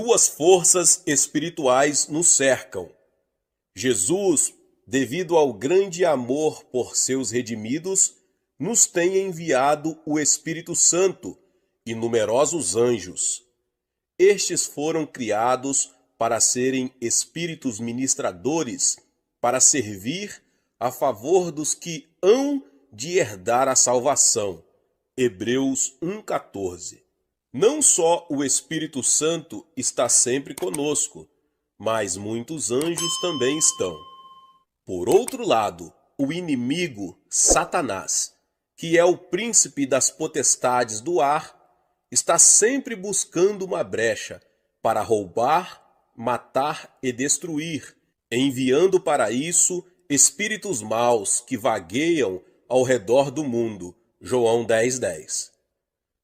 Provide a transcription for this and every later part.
Duas forças espirituais nos cercam. Jesus, devido ao grande amor por seus redimidos, nos tem enviado o Espírito Santo e numerosos anjos. Estes foram criados para serem espíritos ministradores, para servir a favor dos que hão de herdar a salvação. Hebreus 1,14. Não só o Espírito Santo está sempre conosco, mas muitos anjos também estão. Por outro lado, o inimigo, Satanás, que é o príncipe das potestades do ar, está sempre buscando uma brecha para roubar, matar e destruir, enviando para isso espíritos maus que vagueiam ao redor do mundo. João 10:10.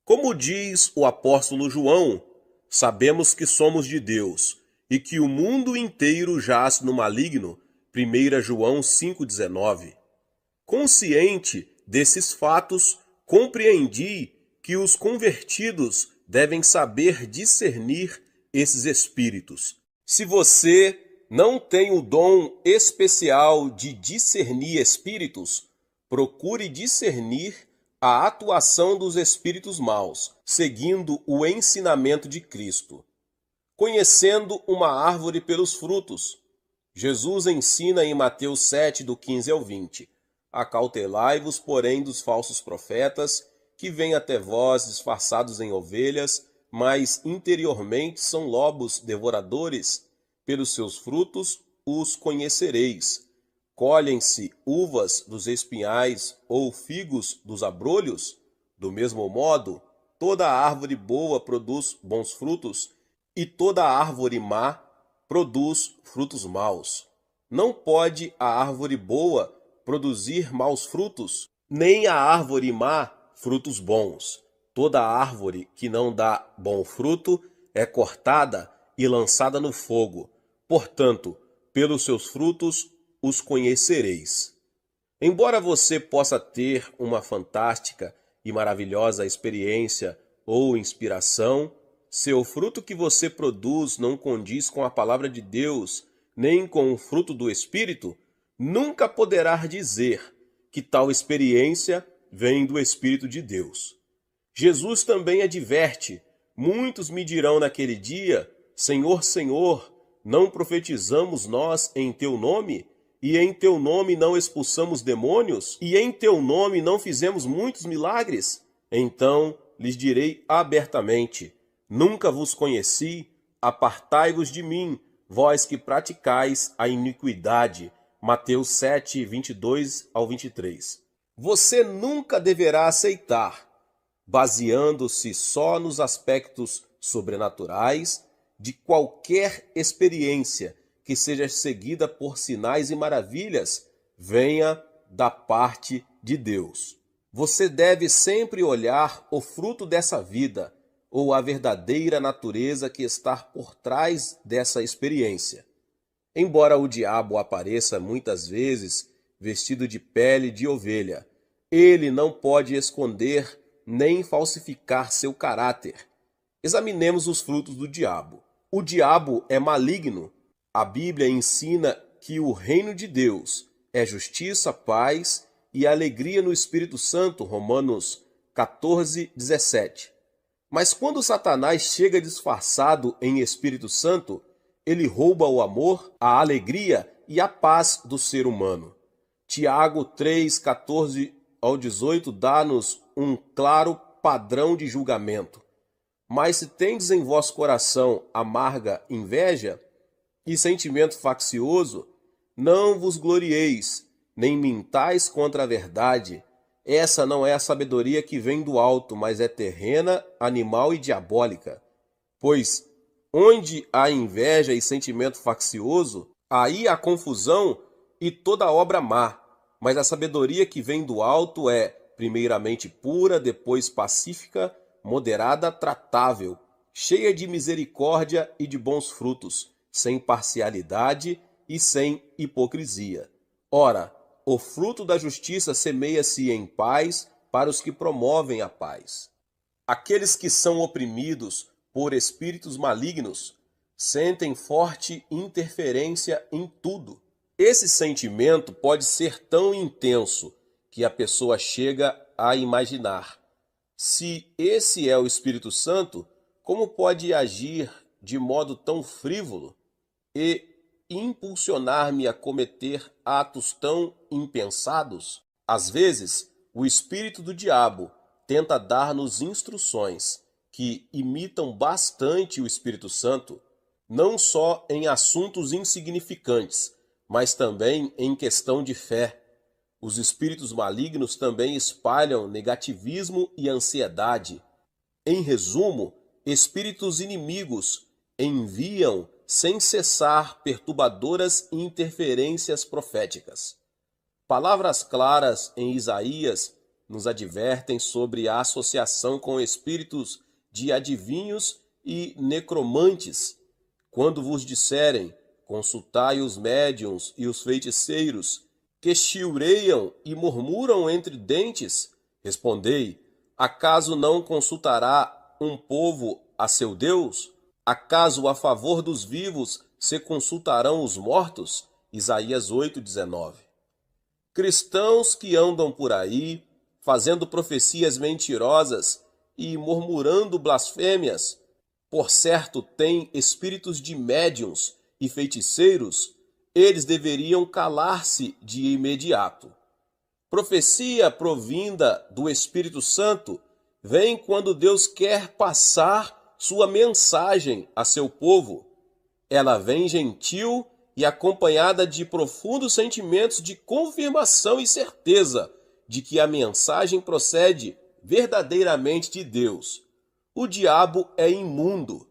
Como diz o apóstolo João, sabemos que somos de Deus e que o mundo inteiro jaz no maligno. 1 João 5,19. Consciente desses fatos, compreendi que os convertidos devem saber discernir esses espíritos. Se você não tem o dom especial de discernir espíritos, procure discernir a atuação dos espíritos maus, seguindo o ensinamento de Cristo. Conhecendo uma árvore pelos frutos. Jesus ensina em Mateus 7, do 15 ao 20. Acautelai-vos, porém, dos falsos profetas, que vêm até vós disfarçados em ovelhas, mas interiormente são lobos devoradores. Pelos seus frutos os conhecereis. Colhem-se uvas dos espinhais ou figos dos abrolhos? Do mesmo modo, toda árvore boa produz bons frutos, e toda árvore má produz frutos maus. Não pode a árvore boa produzir maus frutos, nem a árvore má frutos bons. Toda árvore que não dá bom fruto é cortada e lançada no fogo. Portanto, pelos seus frutos os conhecereis. Embora você possa ter uma fantástica e maravilhosa experiência ou inspiração, se o fruto que você produz não condiz com a palavra de Deus, nem com o fruto do Espírito, nunca poderá dizer que tal experiência vem do Espírito de Deus. Jesus também adverte: muitos me dirão naquele dia, Senhor, Senhor, não profetizamos nós em teu nome? E em teu nome não expulsamos demônios? E em teu nome não fizemos muitos milagres? Então lhes direi abertamente: nunca vos conheci, apartai-vos de mim, vós que praticais a iniquidade. Mateus 7, 22 ao 23. Você nunca deverá aceitar, baseando-se só nos aspectos sobrenaturais de qualquer experiência que seja seguida por sinais e maravilhas, venha da parte de Deus. Você deve sempre olhar o fruto dessa vida, ou a verdadeira natureza que está por trás dessa experiência. Embora o diabo apareça muitas vezes vestido de pele de ovelha, ele não pode esconder nem falsificar seu caráter. Examinemos os frutos do diabo. O diabo é maligno. A Bíblia ensina que o reino de Deus é justiça, paz e alegria no Espírito Santo, Romanos 14, 17. Mas quando Satanás chega disfarçado em Espírito Santo, ele rouba o amor, a alegria e a paz do ser humano. Tiago 3, 14 ao 18 dá-nos um claro padrão de julgamento. Mas se tendes em vosso coração amarga inveja e sentimento faccioso, não vos glorieis, nem mintais contra a verdade. Essa não é a sabedoria que vem do alto, mas é terrena, animal e diabólica. Pois onde há inveja e sentimento faccioso, aí há confusão e toda obra má. Mas a sabedoria que vem do alto é, primeiramente pura, depois pacífica, moderada, tratável, cheia de misericórdia e de bons frutos, sem parcialidade e sem hipocrisia. Ora, o fruto da justiça semeia-se em paz para os que promovem a paz. Aqueles que são oprimidos por espíritos malignos sentem forte interferência em tudo. Esse sentimento pode ser tão intenso que a pessoa chega a imaginar: se esse é o Espírito Santo, como pode agir de modo tão frívolo e impulsionar-me a cometer atos tão impensados? Às vezes, o espírito do diabo tenta dar-nos instruções que imitam bastante o Espírito Santo, não só em assuntos insignificantes, mas também em questão de fé. Os espíritos malignos também espalham negativismo e ansiedade. Em resumo, espíritos inimigos enviam sem cessar perturbadoras interferências proféticas. Palavras claras em Isaías nos advertem sobre a associação com espíritos de adivinhos e necromantes. Quando vos disserem: consultai os médiuns e os feiticeiros, que chilreiam e murmuram entre dentes, respondei: acaso não consultará um povo a seu Deus? Acaso a favor dos vivos se consultarão os mortos? Isaías 8:19. Cristãos que andam por aí, fazendo profecias mentirosas e murmurando blasfêmias, por certo têm espíritos de médiuns e feiticeiros, eles deveriam calar-se de imediato. Profecia provinda do Espírito Santo vem quando Deus quer passar sua mensagem a seu povo. Ela vem gentil e acompanhada de profundos sentimentos de confirmação e certeza de que a mensagem procede verdadeiramente de Deus. O diabo é imundo.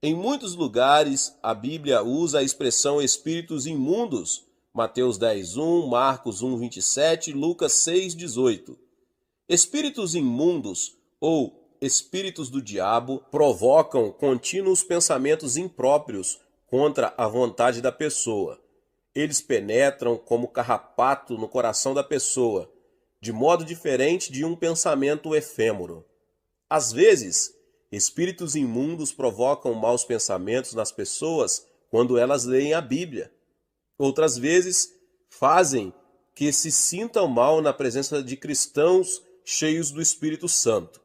Em muitos lugares, a Bíblia usa a expressão espíritos imundos, Mateus 10:1, Marcos 1:27, Lucas 6:18. Espíritos imundos ou espíritos do diabo provocam contínuos pensamentos impróprios contra a vontade da pessoa. Eles penetram como carrapato no coração da pessoa, de modo diferente de um pensamento efêmero. Às vezes, espíritos imundos provocam maus pensamentos nas pessoas quando elas leem a Bíblia. Outras vezes, fazem que se sintam mal na presença de cristãos cheios do Espírito Santo.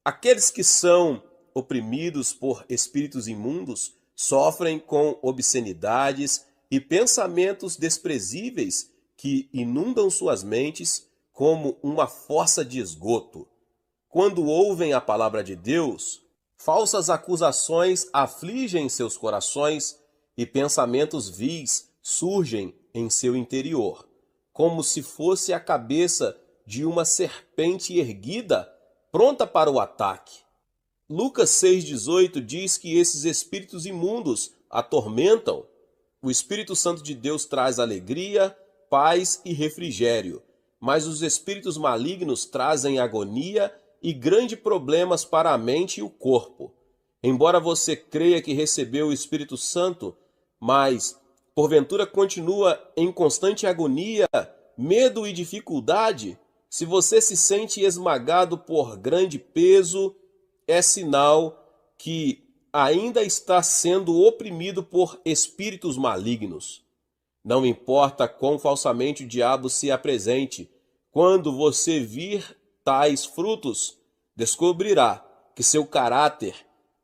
Aqueles que são oprimidos por espíritos imundos sofrem com obscenidades e pensamentos desprezíveis que inundam suas mentes como uma fossa de esgoto. Quando ouvem a palavra de Deus, falsas acusações afligem seus corações e pensamentos vis surgem em seu interior, como se fosse a cabeça de uma serpente erguida, pronta para o ataque. Lucas 6,18 diz que esses espíritos imundos atormentam. O Espírito Santo de Deus traz alegria, paz e refrigério, mas os espíritos malignos trazem agonia e grandes problemas para a mente e o corpo. Embora você creia que recebeu o Espírito Santo, mas porventura continua em constante agonia, medo e dificuldade, se você se sente esmagado por grande peso, é sinal que ainda está sendo oprimido por espíritos malignos. Não importa quão falsamente o diabo se apresente, quando você vir tais frutos, descobrirá que seu caráter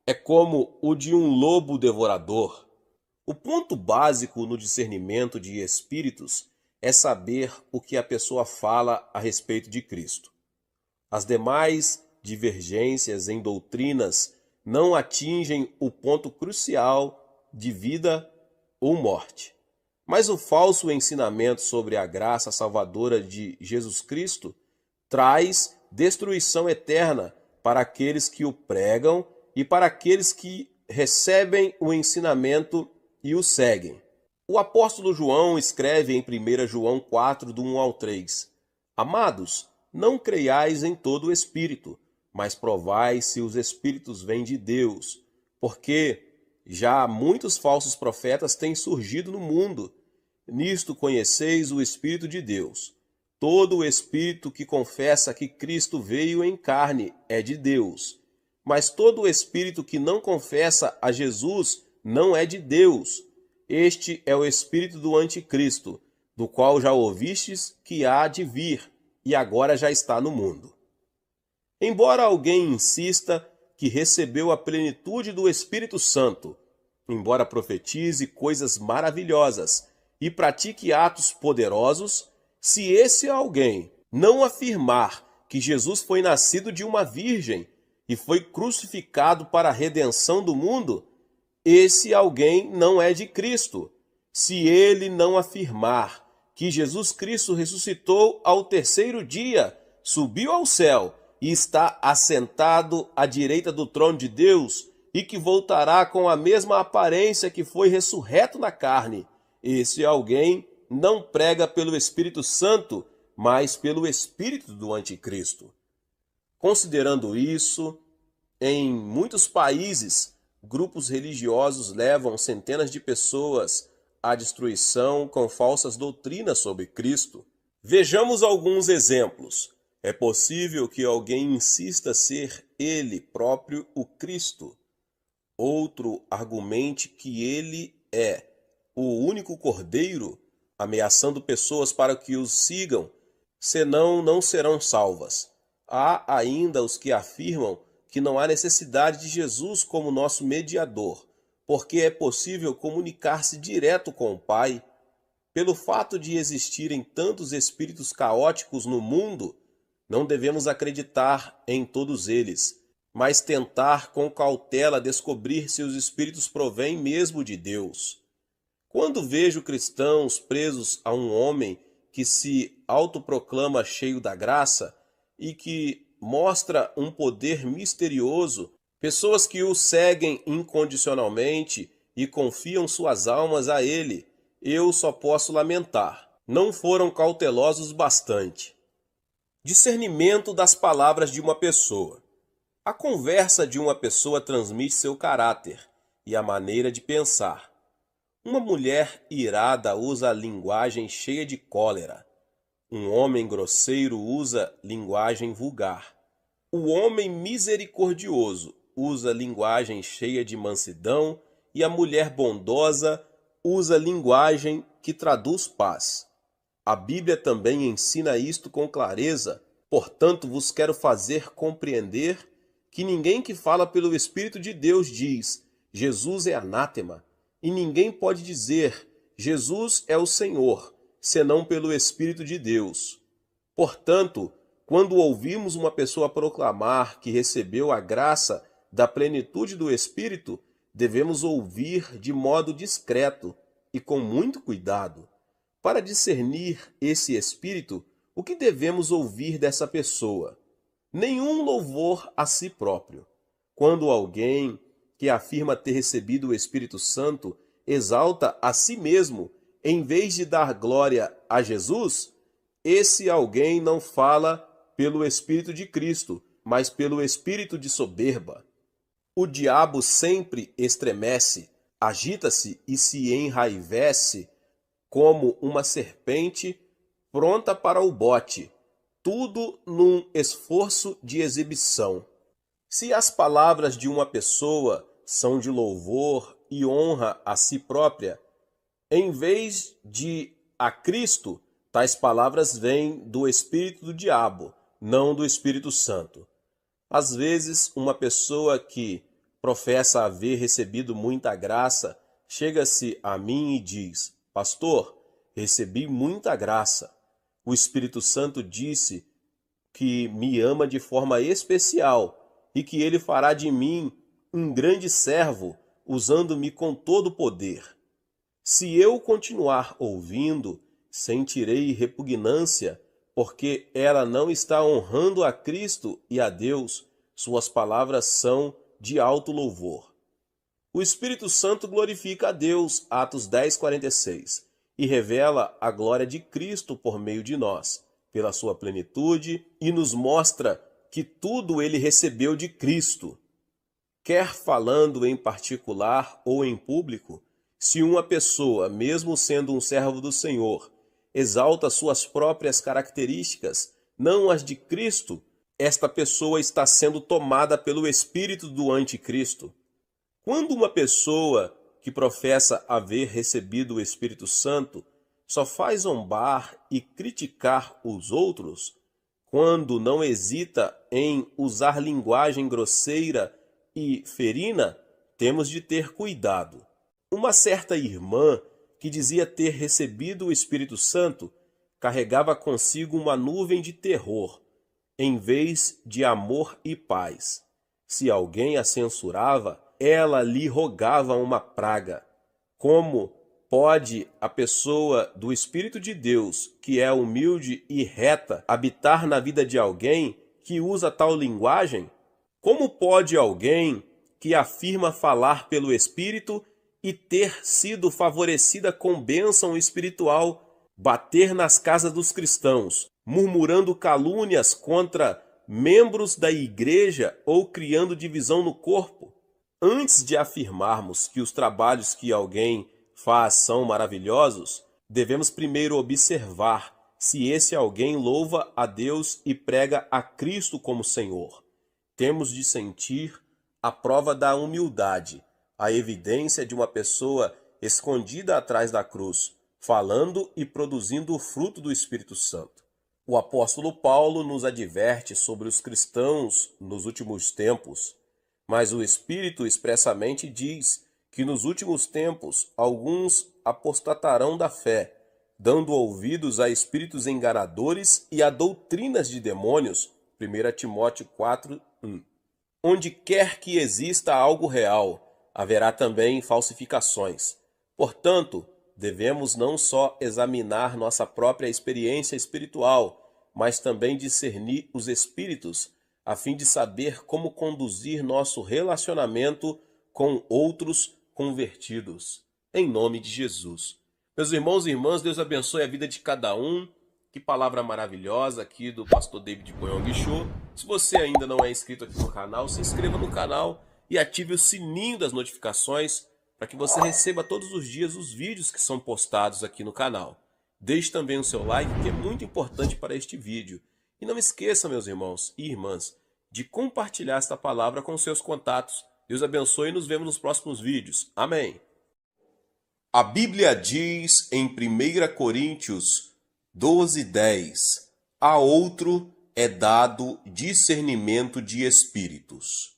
é como o de um lobo devorador. O ponto básico no discernimento de espíritos é saber o que a pessoa fala a respeito de Cristo. As demais divergências em doutrinas não atingem o ponto crucial de vida ou morte. Mas o falso ensinamento sobre a graça salvadora de Jesus Cristo traz destruição eterna para aqueles que o pregam e para aqueles que recebem o ensinamento e o seguem. O apóstolo João escreve em 1 João 4, do 1 ao 3: Amados, não creiais em todo o espírito, mas provai se os espíritos vêm de Deus, porque já muitos falsos profetas têm surgido no mundo. Nisto conheceis o Espírito de Deus. Todo o espírito que confessa que Cristo veio em carne é de Deus, mas todo o espírito que não confessa a Jesus não é de Deus. Este é o espírito do anticristo, do qual já ouvistes que há de vir, e agora já está no mundo. Embora alguém insista que recebeu a plenitude do Espírito Santo, embora profetize coisas maravilhosas e pratique atos poderosos, se esse alguém não afirmar que Jesus foi nascido de uma virgem e foi crucificado para a redenção do mundo, esse alguém não é de Cristo. Se ele não afirmar que Jesus Cristo ressuscitou ao terceiro dia, subiu ao céu e está assentado à direita do trono de Deus, e que voltará com a mesma aparência que foi ressurreto na carne, esse alguém não prega pelo Espírito Santo, mas pelo espírito do anticristo. Considerando isso, em muitos países, grupos religiosos levam centenas de pessoas à destruição com falsas doutrinas sobre Cristo. Vejamos alguns exemplos. É possível que alguém insista ser ele próprio o Cristo. Outro argumente que ele é o único Cordeiro, ameaçando pessoas para que os sigam, senão não serão salvas. Há ainda os que afirmam que não há necessidade de Jesus como nosso mediador, porque é possível comunicar-se direto com o Pai. Pelo fato de existirem tantos espíritos caóticos no mundo, não devemos acreditar em todos eles, mas tentar com cautela descobrir se os espíritos provêm mesmo de Deus. Quando vejo cristãos presos a um homem que se autoproclama cheio da graça e que mostra um poder misterioso, pessoas que o seguem incondicionalmente e confiam suas almas a ele, eu só posso lamentar. Não foram cautelosos bastante. Discernimento das palavras de uma pessoa. A conversa de uma pessoa transmite seu caráter e a maneira de pensar. Uma mulher irada usa linguagem cheia de cólera. Um homem grosseiro usa linguagem vulgar. O homem misericordioso usa linguagem cheia de mansidão e a mulher bondosa usa linguagem que traduz paz. A Bíblia também ensina isto com clareza, portanto vos quero fazer compreender que ninguém que fala pelo Espírito de Deus diz, Jesus é anátema, e ninguém pode dizer, Jesus é o Senhor, senão pelo Espírito de Deus. Portanto, quando ouvimos uma pessoa proclamar que recebeu a graça da plenitude do Espírito, devemos ouvir de modo discreto e com muito cuidado. Para discernir esse Espírito, o que devemos ouvir dessa pessoa? Nenhum louvor a si próprio. Quando alguém que afirma ter recebido o Espírito Santo exalta a si mesmo, em vez de dar glória a Jesus, esse alguém não fala pelo Espírito de Cristo, mas pelo espírito de soberba. O diabo sempre estremece, agita-se e se enraivece como uma serpente pronta para o bote, tudo num esforço de exibição. Se as palavras de uma pessoa são de louvor e honra a si própria, em vez de a Cristo, tais palavras vêm do espírito do diabo, não do Espírito Santo. Às vezes, uma pessoa que professa haver recebido muita graça chega-se a mim e diz, Pastor, recebi muita graça. O Espírito Santo disse que me ama de forma especial e que ele fará de mim um grande servo, usando-me com todo o poder. Se eu continuar ouvindo, sentirei repugnância, porque ela não está honrando a Cristo e a Deus. Suas palavras são de alto louvor. O Espírito Santo glorifica a Deus, Atos 10:46, e revela a glória de Cristo por meio de nós, pela sua plenitude, e nos mostra que tudo ele recebeu de Cristo. Quer falando em particular ou em público, se uma pessoa, mesmo sendo um servo do Senhor, exalta suas próprias características, não as de Cristo, esta pessoa está sendo tomada pelo espírito do anticristo. Quando uma pessoa que professa haver recebido o Espírito Santo só faz zombar e criticar os outros quando não hesita em usar linguagem grosseira e ferina, temos de ter cuidado. Uma certa irmã que dizia ter recebido o Espírito Santo carregava consigo uma nuvem de terror, em vez de amor e paz. Se alguém a censurava, ela lhe rogava uma praga. Como pode a pessoa do Espírito de Deus, que é humilde e reta, habitar na vida de alguém que usa tal linguagem? Como pode alguém que afirma falar pelo Espírito e ter sido favorecida com bênção espiritual bater nas casas dos cristãos, murmurando calúnias contra membros da igreja ou criando divisão no corpo? Antes de afirmarmos que os trabalhos que alguém faz são maravilhosos, devemos primeiro observar se esse alguém louva a Deus e prega a Cristo como Senhor. Temos de sentir a prova da humildade, a evidência de uma pessoa escondida atrás da cruz, falando e produzindo o fruto do Espírito Santo. O apóstolo Paulo nos adverte sobre os cristãos nos últimos tempos, mas o Espírito expressamente diz que nos últimos tempos alguns apostatarão da fé, dando ouvidos a espíritos enganadores e a doutrinas de demônios. 1 Timóteo 4:1. Onde quer que exista algo real, haverá também falsificações. Portanto, devemos não só examinar nossa própria experiência espiritual, mas também discernir os espíritos, a fim de saber como conduzir nosso relacionamento com outros convertidos. Em nome de Jesus. Meus irmãos e irmãs, Deus abençoe a vida de cada um. Que palavra maravilhosa aqui do pastor David Boyong Show. Se você ainda não é inscrito aqui no canal, se inscreva no canal e ative o sininho das notificações para que você receba todos os dias os vídeos que são postados aqui no canal. Deixe também o seu like, que é muito importante para este vídeo. E não esqueça, meus irmãos e irmãs, de compartilhar esta palavra com seus contatos. Deus abençoe e nos vemos nos próximos vídeos. Amém. A Bíblia diz em 1 Coríntios 12:10, a outro é dado discernimento de espíritos.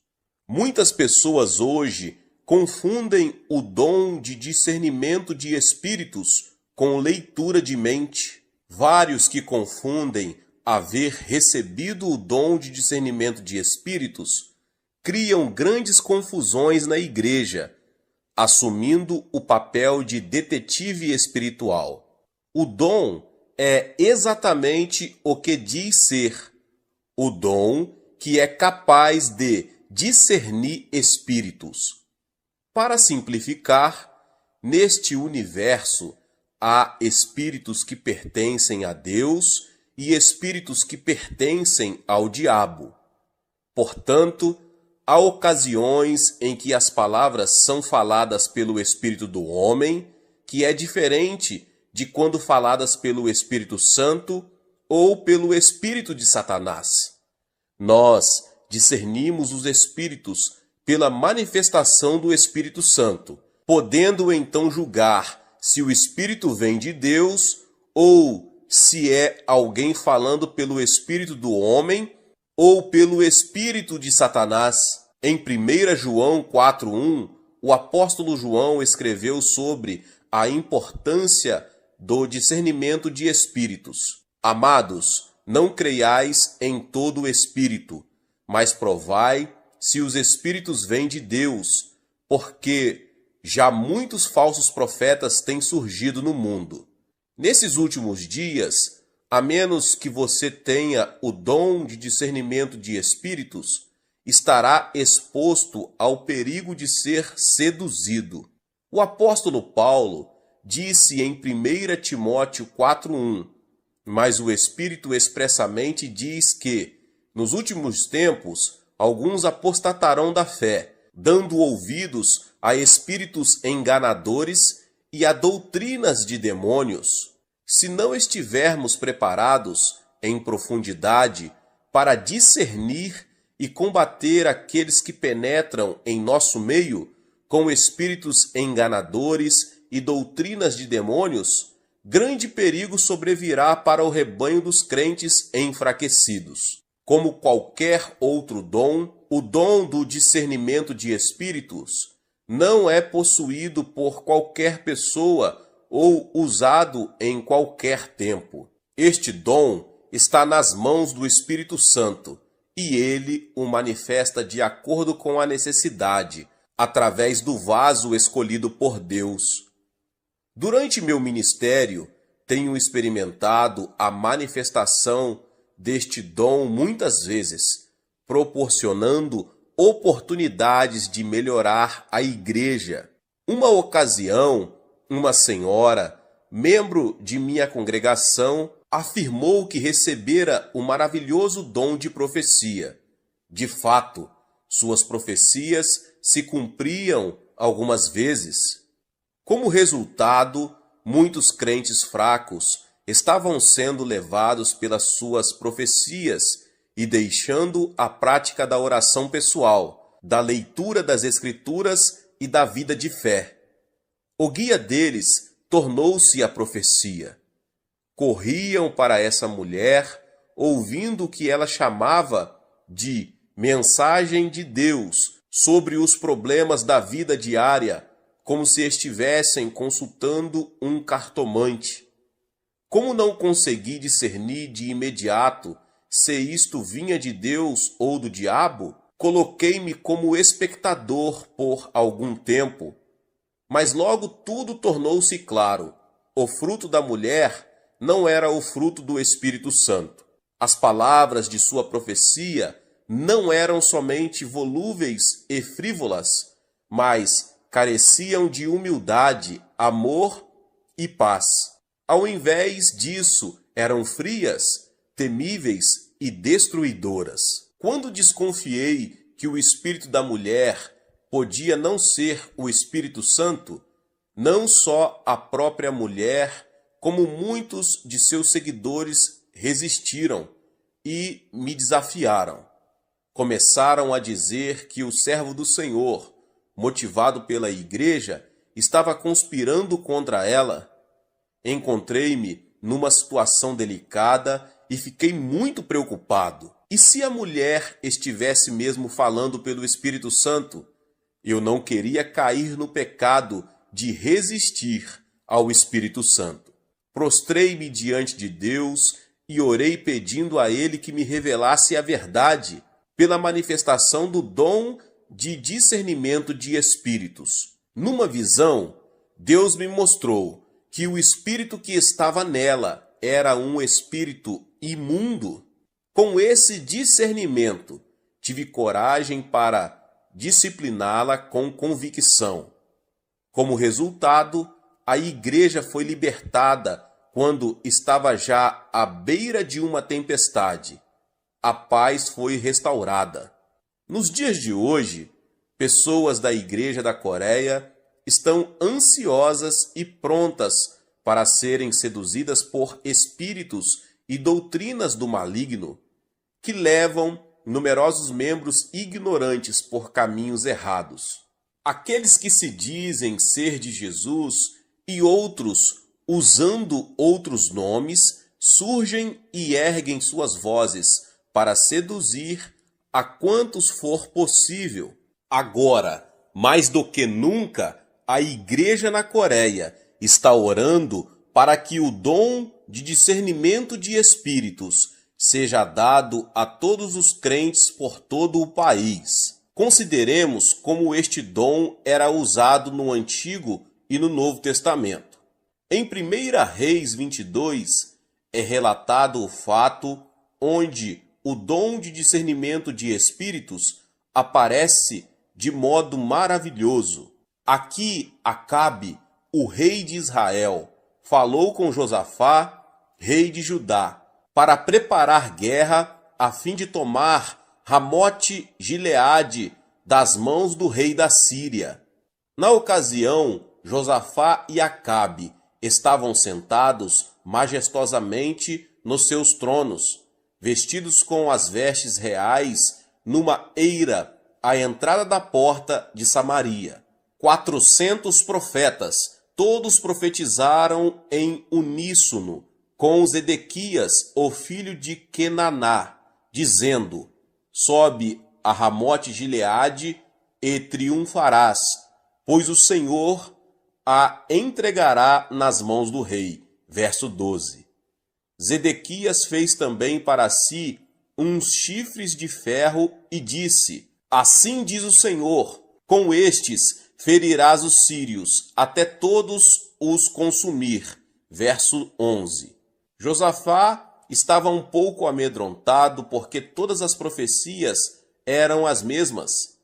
Muitas pessoas hoje confundem o dom de discernimento de espíritos com leitura de mente. Vários que confundem haver recebido o dom de discernimento de espíritos criam grandes confusões na igreja, assumindo o papel de detetive espiritual. O dom é exatamente o que diz ser, o dom que é capaz de discernir espíritos. Para simplificar, neste universo há espíritos que pertencem a Deus e espíritos que pertencem ao diabo. Portanto, há ocasiões em que as palavras são faladas pelo Espírito do homem, que é diferente de quando faladas pelo Espírito Santo ou pelo Espírito de Satanás. Nós discernimos os espíritos pela manifestação do Espírito Santo, podendo então julgar se o Espírito vem de Deus ou se é alguém falando pelo Espírito do homem ou pelo Espírito de Satanás. Em 1 João 4:1, o apóstolo João escreveu sobre a importância do discernimento de espíritos. Amados, não creiais em todo o espírito, mas provai se os espíritos vêm de Deus, porque já muitos falsos profetas têm surgido no mundo. Nesses últimos dias, a menos que você tenha o dom de discernimento de espíritos, estará exposto ao perigo de ser seduzido. O apóstolo Paulo disse em 1 Timóteo 4:1, mas o Espírito expressamente diz que, nos últimos tempos, alguns apostatarão da fé, dando ouvidos a espíritos enganadores e a doutrinas de demônios. Se não estivermos preparados em profundidade para discernir e combater aqueles que penetram em nosso meio, com espíritos enganadores e doutrinas de demônios, grande perigo sobrevirá para o rebanho dos crentes enfraquecidos. Como qualquer outro dom, o dom do discernimento de espíritos não é possuído por qualquer pessoa ou usado em qualquer tempo. Este dom está nas mãos do Espírito Santo e ele o manifesta de acordo com a necessidade, através do vaso escolhido por Deus. Durante meu ministério, tenho experimentado a manifestação deste dom muitas vezes, proporcionando oportunidades de melhorar a igreja. Uma ocasião, uma senhora, membro de minha congregação, afirmou que recebera o maravilhoso dom de profecia. De fato, suas profecias se cumpriam algumas vezes. Como resultado, muitos crentes fracos estavam sendo levados pelas suas profecias e deixando a prática da oração pessoal, da leitura das Escrituras e da vida de fé. O guia deles tornou-se a profecia. Corriam para essa mulher, ouvindo o que ela chamava de mensagem de Deus sobre os problemas da vida diária, como se estivessem consultando um cartomante. Como não consegui discernir de imediato se isto vinha de Deus ou do diabo, coloquei-me como espectador por algum tempo. Mas logo tudo tornou-se claro. O fruto da mulher não era o fruto do Espírito Santo. As palavras de sua profecia não eram somente volúveis e frívolas, mas careciam de humildade, amor e paz. Ao invés disso, eram frias, temíveis e destruidoras. Quando desconfiei que o espírito da mulher podia não ser o Espírito Santo, não só a própria mulher, como muitos de seus seguidores resistiram e me desafiaram. Começaram a dizer que o servo do Senhor, motivado pela igreja, estava conspirando contra ela. Encontrei-me numa situação delicada e fiquei muito preocupado. E se a mulher estivesse mesmo falando pelo Espírito Santo? Eu não queria cair no pecado de resistir ao Espírito Santo. Prostrei-me diante de Deus e orei pedindo a Ele que me revelasse a verdade pela manifestação do dom de discernimento de espíritos. Numa visão, Deus me mostrou que o espírito que estava nela era um espírito imundo. Com esse discernimento, tive coragem para discipliná-la com convicção. Como resultado, a igreja foi libertada quando estava já à beira de uma tempestade. A paz foi restaurada. Nos dias de hoje, pessoas da Igreja da Coreia estão ansiosas e prontas para serem seduzidas por espíritos e doutrinas do maligno, que levam numerosos membros ignorantes por caminhos errados. Aqueles que se dizem ser de Jesus e outros, usando outros nomes, surgem e erguem suas vozes para seduzir a quantos for possível. Agora, mais do que nunca, a igreja na Coreia está orando para que o dom de discernimento de espíritos seja dado a todos os crentes por todo o país. Consideremos como este dom era usado no Antigo e no Novo Testamento. Em 1 Reis 22, é relatado o fato onde o dom de discernimento de espíritos aparece de modo maravilhoso. Aqui Acabe, o rei de Israel, falou com Josafá, rei de Judá, para preparar guerra a fim de tomar Ramote-Gileade das mãos do rei da Síria. Na ocasião, Josafá e Acabe estavam sentados majestosamente nos seus tronos, vestidos com as vestes reais, numa eira à entrada da porta de Samaria. 400 profetas, todos profetizaram em uníssono com Zedequias, o filho de Quenaná, dizendo: sobe a Ramote Gileade e triunfarás, pois o Senhor a entregará nas mãos do rei. Verso 12. Zedequias fez também para si uns chifres de ferro e disse: assim diz o Senhor, com estes ferirás os sírios, até todos os consumir. Verso 11. Josafá estava um pouco amedrontado, porque todas as profecias eram as mesmas.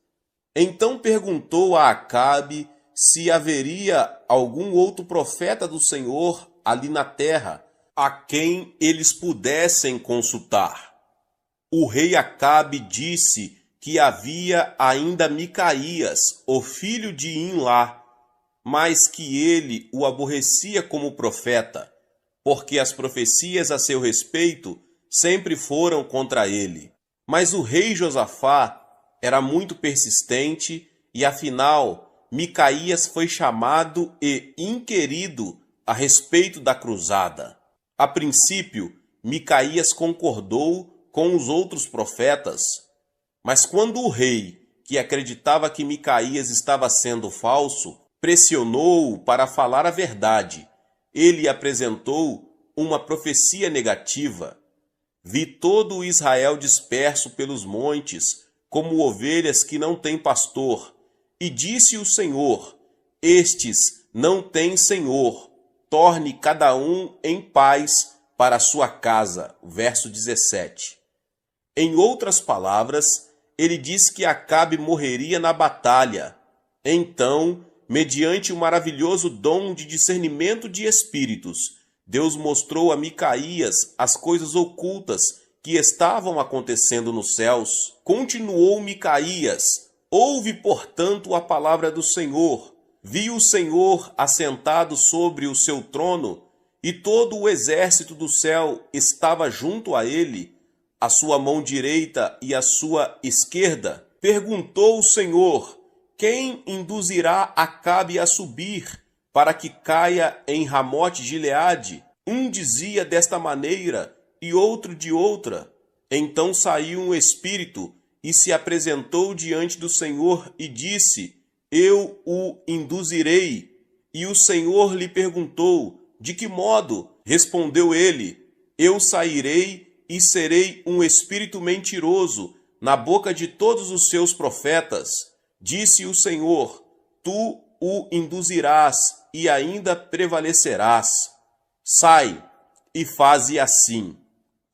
Então perguntou a Acabe se haveria algum outro profeta do Senhor ali na terra, a quem eles pudessem consultar. O rei Acabe disse que havia ainda Micaías, o filho de Imlá, mas que ele o aborrecia como profeta, porque as profecias a seu respeito sempre foram contra ele. Mas o rei Josafá era muito persistente e, afinal, Micaías foi chamado e inquirido a respeito da cruzada. A princípio, Micaías concordou com os outros profetas, mas quando o rei, que acreditava que Micaías estava sendo falso, pressionou-o para falar a verdade, ele apresentou uma profecia negativa. Vi todo o Israel disperso pelos montes, como ovelhas que não têm pastor. E disse o Senhor: estes não têm senhor. Torne cada um em paz para a sua casa. Verso 17. Em outras palavras, ele diz que Acabe morreria na batalha. Então, mediante o maravilhoso dom de discernimento de espíritos, Deus mostrou a Micaías as coisas ocultas que estavam acontecendo nos céus. Continuou Micaías: ouve, portanto, a palavra do Senhor. Vi o Senhor assentado sobre o seu trono, e todo o exército do céu estava junto a ele, a sua mão direita e a sua esquerda. Perguntou o Senhor: quem induzirá Acabe a subir, para que caia em Ramote Gileade? Um dizia desta maneira, e outro de outra. Então saiu um espírito, e se apresentou diante do Senhor, e disse: eu o induzirei. E o Senhor lhe perguntou: de que modo? Respondeu ele: eu sairei e serei um espírito mentiroso na boca de todos os seus profetas. Disse o Senhor: tu o induzirás e ainda prevalecerás. Sai e faze assim.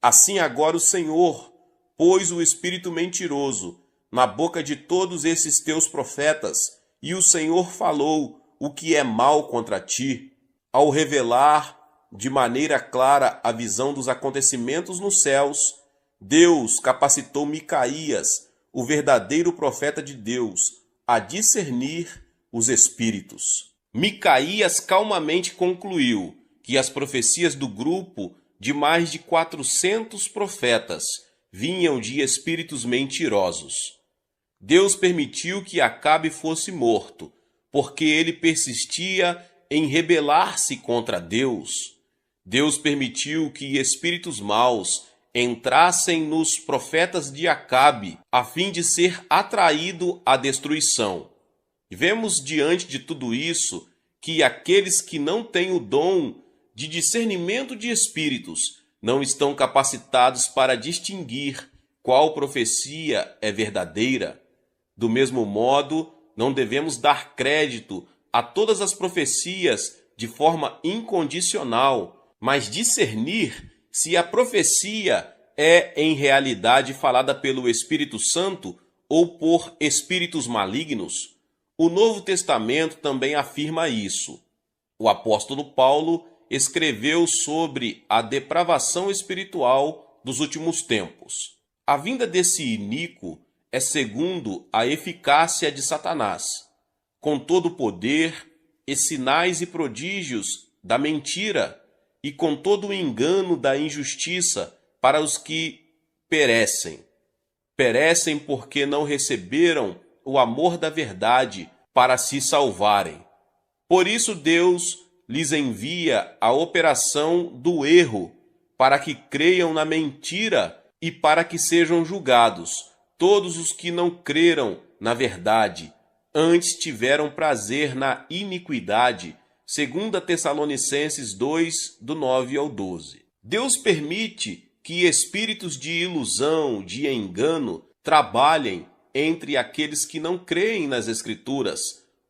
Assim agora o Senhor pôs o espírito mentiroso na boca de todos esses teus profetas, e o Senhor falou o que é mal contra ti. Ao revelar de maneira clara a visão dos acontecimentos nos céus, Deus capacitou Micaías, o verdadeiro profeta de Deus, a discernir os espíritos. Micaías calmamente concluiu que as profecias do grupo de mais de 400 profetas vinham de espíritos mentirosos. Deus permitiu que Acabe fosse morto, porque ele persistia em rebelar-se contra Deus. Deus permitiu que espíritos maus entrassem nos profetas de Acabe, a fim de ser atraído à destruição. Vemos diante de tudo isso que aqueles que não têm o dom de discernimento de espíritos não estão capacitados para distinguir qual profecia é verdadeira. Do mesmo modo, não devemos dar crédito a todas as profecias de forma incondicional, mas discernir se a profecia é em realidade falada pelo Espírito Santo ou por espíritos malignos. O Novo Testamento também afirma isso. O apóstolo Paulo escreveu sobre a depravação espiritual dos últimos tempos. A vinda desse iníquo é segundo a eficácia de Satanás, com todo o poder e sinais e prodígios da mentira e com todo o engano da injustiça para os que perecem. Perecem porque não receberam o amor da verdade para se salvarem. Por isso Deus lhes envia a operação do erro, para que creiam na mentira e para que sejam julgados todos os que não creram na verdade, antes tiveram prazer na iniquidade, segundo Tessalonicenses 2, do 9 ao 12. Deus permite que espíritos de ilusão, de engano, trabalhem entre aqueles que não creem nas Escrituras,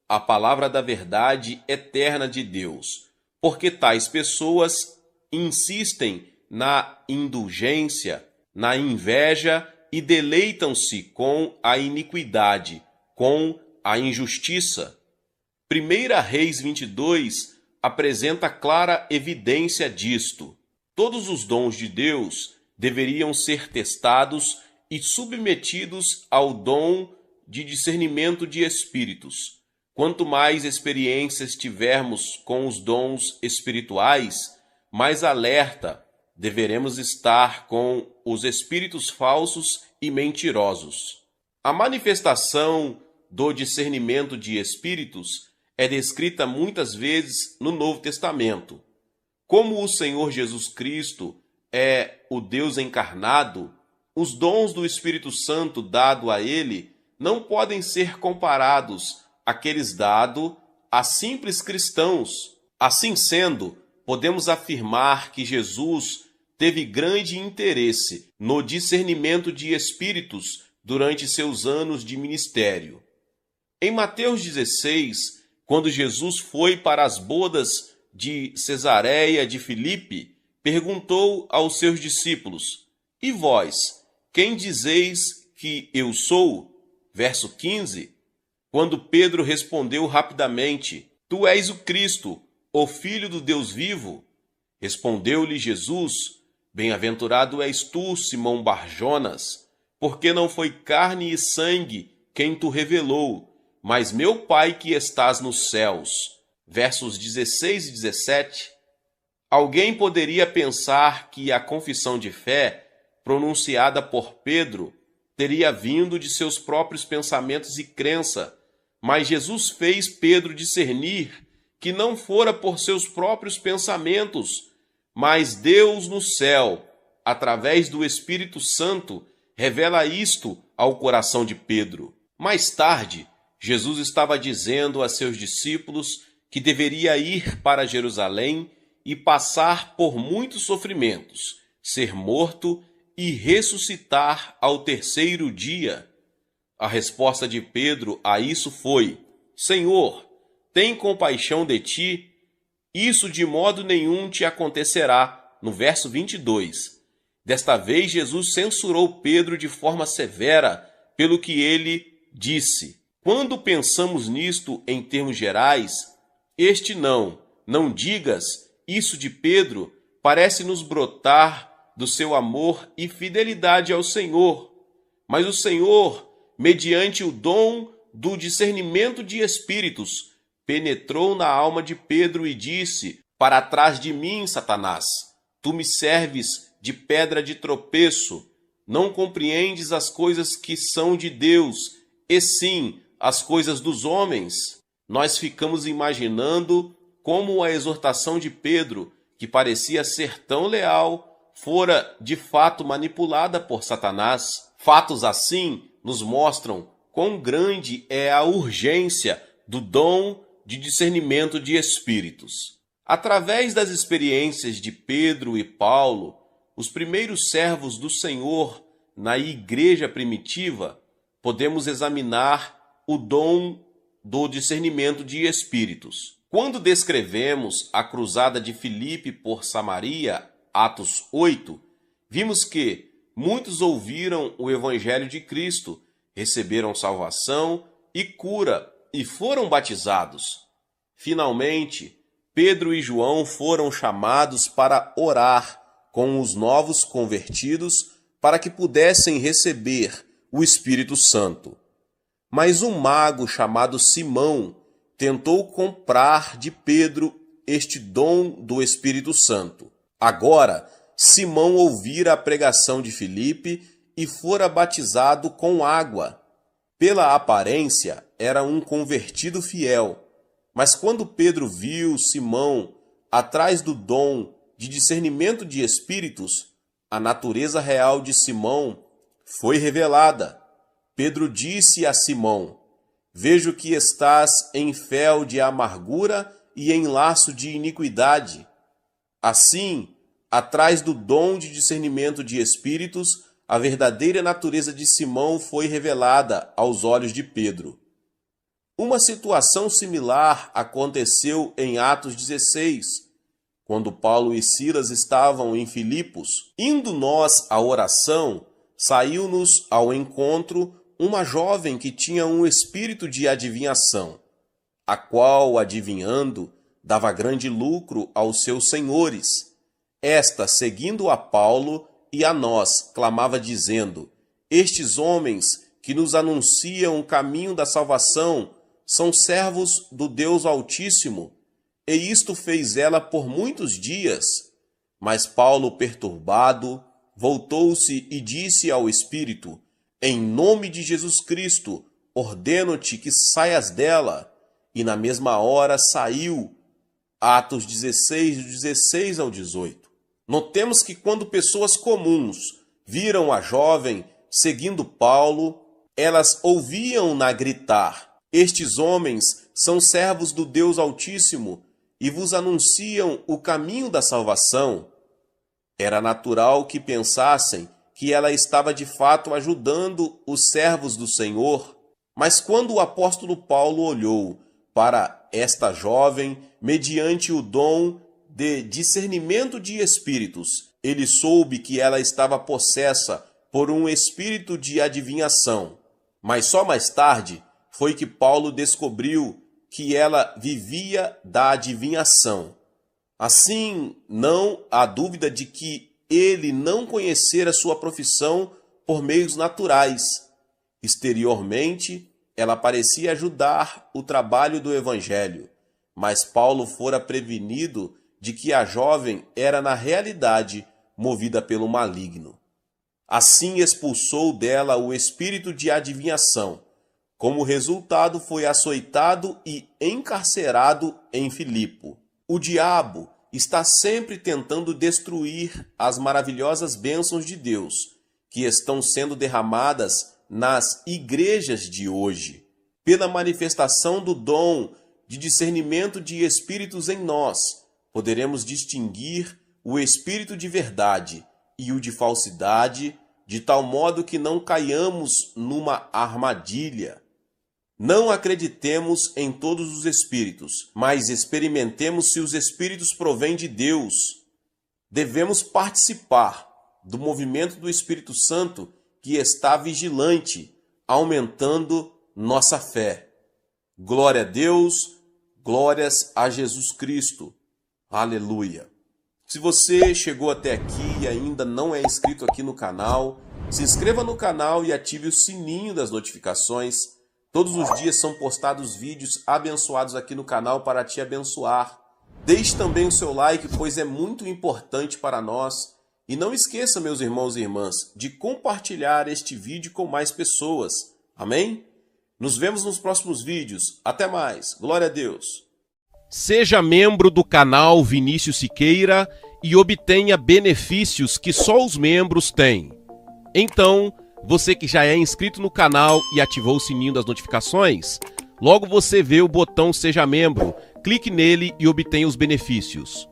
a palavra da verdade eterna de Deus, porque tais pessoas insistem na indulgência, na inveja e deleitam-se com a iniquidade, com a injustiça. 1 Reis 22 apresenta clara evidência disto. Todos os dons de Deus deveriam ser testados e submetidos ao dom de discernimento de espíritos. Quanto mais experiências tivermos com os dons espirituais, mais alerta deveremos estar com os espíritos falsos e mentirosos. A manifestação do discernimento de espíritos é descrita muitas vezes no Novo Testamento. Como o Senhor Jesus Cristo é o Deus encarnado, os dons do Espírito Santo dado a ele não podem ser comparados àqueles dados a simples cristãos. Assim sendo, podemos afirmar que Jesus teve grande interesse no discernimento de espíritos durante seus anos de ministério. Em Mateus 16, quando Jesus foi para as bodas de Cesareia de Filipe, perguntou aos seus discípulos: E vós, quem dizeis que eu sou? Verso 15. Quando Pedro respondeu rapidamente: Tu és o Cristo, o Filho do Deus vivo. Respondeu-lhe Jesus: Bem-aventurado és tu, Simão Barjonas, porque não foi carne e sangue quem tu revelou, mas meu Pai que estás nos céus. Versos 16 e 17. Alguém poderia pensar que a confissão de fé, pronunciada por Pedro, teria vindo de seus próprios pensamentos e crença, mas Jesus fez Pedro discernir que não fora por seus próprios pensamentos, mas Deus no céu, através do Espírito Santo, revela isto ao coração de Pedro. Mais tarde, Jesus estava dizendo a seus discípulos que deveria ir para Jerusalém e passar por muitos sofrimentos, ser morto e ressuscitar ao terceiro dia. A resposta de Pedro a isso foi: Senhor, tem compaixão de ti? Isso de modo nenhum te acontecerá. No verso 22. Desta vez, Jesus censurou Pedro de forma severa pelo que ele disse. Quando pensamos nisto em termos gerais, não digas, isso de Pedro parece nos brotar do seu amor e fidelidade ao Senhor. Mas o Senhor, mediante o dom do discernimento de espíritos, penetrou na alma de Pedro e disse: Para trás de mim, Satanás, tu me serves de pedra de tropeço, não compreendes as coisas que são de Deus, e sim as coisas dos homens. Nós ficamos imaginando como a exortação de Pedro, que parecia ser tão leal, fora de fato manipulada por Satanás. Fatos assim nos mostram quão grande é a urgência do dom de discernimento de espíritos. Através das experiências de Pedro e Paulo, os primeiros servos do Senhor na igreja primitiva, podemos examinar o dom do discernimento de espíritos. Quando descrevemos a cruzada de Filipe por Samaria, Atos 8, vimos que muitos ouviram o evangelho de Cristo, receberam salvação e cura e foram batizados. Finalmente, Pedro e João foram chamados para orar com os novos convertidos para que pudessem receber o Espírito Santo. Mas um mago chamado Simão tentou comprar de Pedro este dom do Espírito Santo. Agora, Simão ouvira a pregação de Filipe e fora batizado com água. Pela aparência, era um convertido fiel, mas quando Pedro viu Simão atrás do dom de discernimento de espíritos, a natureza real de Simão foi revelada. Pedro disse a Simão: vejo que estás em fel de amargura e em laço de iniquidade. Assim, atrás do dom de discernimento de espíritos, a verdadeira natureza de Simão foi revelada aos olhos de Pedro. Uma situação similar aconteceu em Atos 16, quando Paulo e Silas estavam em Filipos. Indo nós à oração, saiu-nos ao encontro uma jovem que tinha um espírito de adivinhação, a qual, adivinhando, dava grande lucro aos seus senhores. Esta, seguindo a Paulo e a nós, clamava dizendo: estes homens que nos anunciam o caminho da salvação são servos do Deus Altíssimo. E isto fez ela por muitos dias. Mas Paulo, perturbado, voltou-se e disse ao espírito: em nome de Jesus Cristo, ordeno-te que saias dela. E na mesma hora saiu. Atos 16, do 16 ao 18. Notemos que quando pessoas comuns viram a jovem seguindo Paulo, elas ouviam-na gritar: estes homens são servos do Deus Altíssimo e vos anunciam o caminho da salvação. Era natural que pensassem que ela estava de fato ajudando os servos do Senhor. Mas quando o apóstolo Paulo olhou para esta jovem, mediante o dom de discernimento de espíritos, ele soube que ela estava possessa por um espírito de adivinhação. Mas só mais tarde foi que Paulo descobriu que ela vivia da adivinhação. Assim, não há dúvida de que ele não conhecera sua profissão por meios naturais. Exteriormente, ela parecia ajudar o trabalho do evangelho, mas Paulo fora prevenido de que a jovem era na realidade movida pelo maligno. Assim expulsou dela o espírito de adivinhação. Como resultado, foi açoitado e encarcerado em Filipo. O diabo está sempre tentando destruir as maravilhosas bênçãos de Deus que estão sendo derramadas nas igrejas de hoje. Pela manifestação do dom de discernimento de espíritos em nós, poderemos distinguir o espírito de verdade e o de falsidade, de tal modo que não caiamos numa armadilha. Não acreditemos em todos os espíritos, mas experimentemos se os espíritos provêm de Deus. Devemos participar do movimento do Espírito Santo que está vigilante, aumentando nossa fé. Glória a Deus, glórias a Jesus Cristo. Aleluia. Se você chegou até aqui e ainda não é inscrito aqui no canal, se inscreva no canal e ative o sininho das notificações. Todos os dias são postados vídeos abençoados aqui no canal para te abençoar. Deixe também o seu like, pois é muito importante para nós. E não esqueça, meus irmãos e irmãs, de compartilhar este vídeo com mais pessoas. Amém? Nos vemos nos próximos vídeos. Até mais. Glória a Deus. Seja membro do canal Vinícius Siqueira e obtenha benefícios que só os membros têm. Então, você que já é inscrito no canal e ativou o sininho das notificações, logo você vê o botão Seja Membro, clique nele e obtenha os benefícios.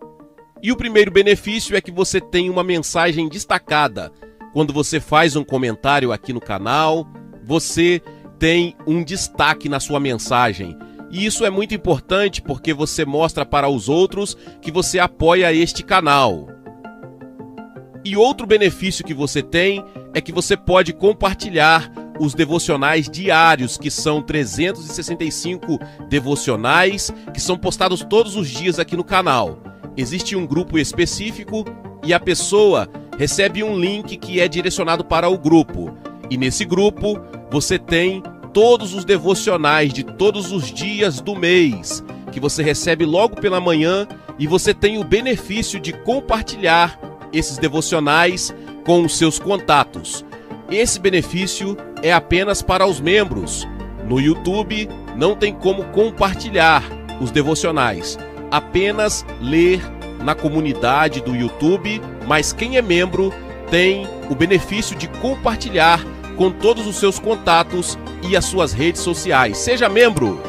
E o primeiro benefício é que você tem uma mensagem destacada. Quando você faz um comentário aqui no canal, você tem um destaque na sua mensagem. E isso é muito importante porque você mostra para os outros que você apoia este canal. E outro benefício que você tem é que você pode compartilhar os devocionais diários, que são 365 devocionais, que são postados todos os dias aqui no canal. Existe um grupo específico e a pessoa recebe um link que é direcionado para o grupo. E nesse grupo você tem todos os devocionais de todos os dias do mês, que você recebe logo pela manhã, e você tem o benefício de compartilhar esses devocionais com os seus contatos. Esse benefício é apenas para os membros. No YouTube não tem como compartilhar os devocionais, apenas ler na comunidade do YouTube, mas quem é membro tem o benefício de compartilhar com todos os seus contatos e as suas redes sociais. Seja membro!